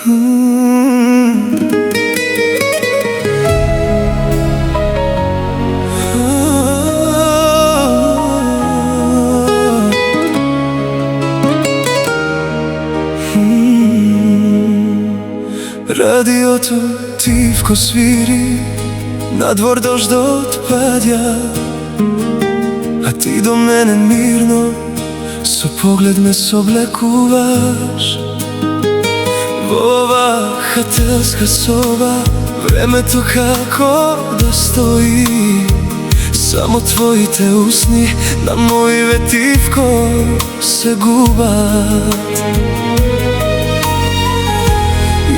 Радиото тивко свири, надвор дождот паѓа, а ти до мене мирно со поглед ме соблекуваш. Во ова хотелска соба времето како да стои, само твоите усни на мој ветивко се губат.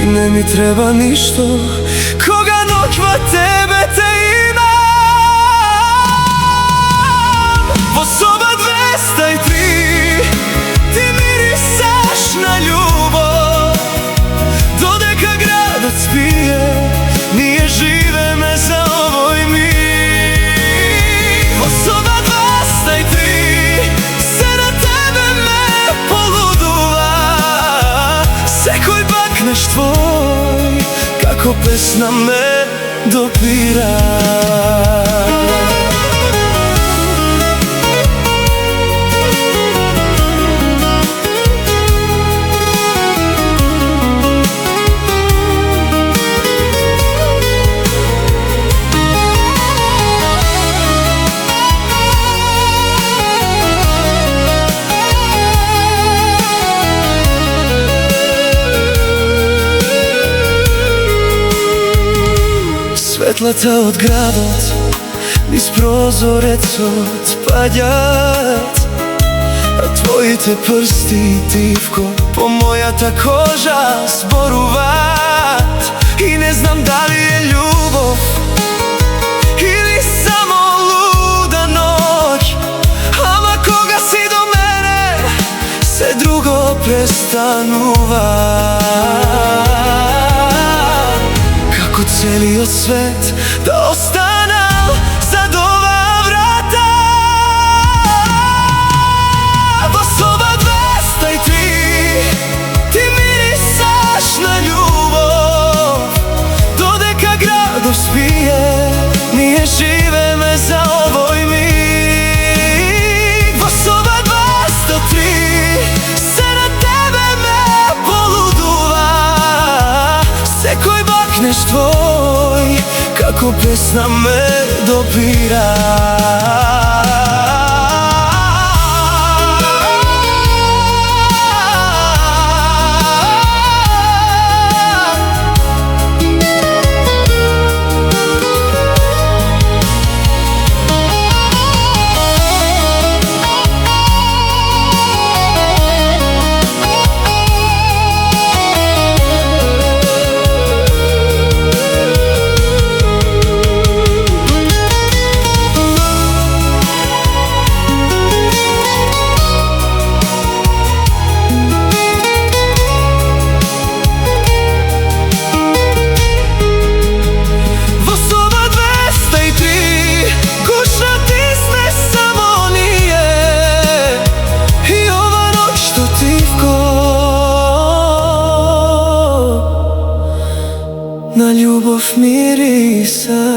И не ми треба ништо кога ноќ во тебе те имам. Во соба 203 ти мирисаш на љубов, додека градот спие, ние живеме за овој миг. Во соба 203 се на тебе ме полудува, секој бакнеш твој како песна ме допира. Светлата од градот низ прозорецот паѓаат, а твоите прсти тивко по мојата кожа зборуваат. И не знам дали е љубов или само луда ноќ, ама кога си до мене се друго престанува. Како целиот свет да останал зад оваа врата. Во соба 203 ти мирисаш на љубов, додека градот спие, ние живеме за овој миг. Во соба 203 се на тебе ме полудува, секој бакнеш твој како песна ме допира. На љубов мириса.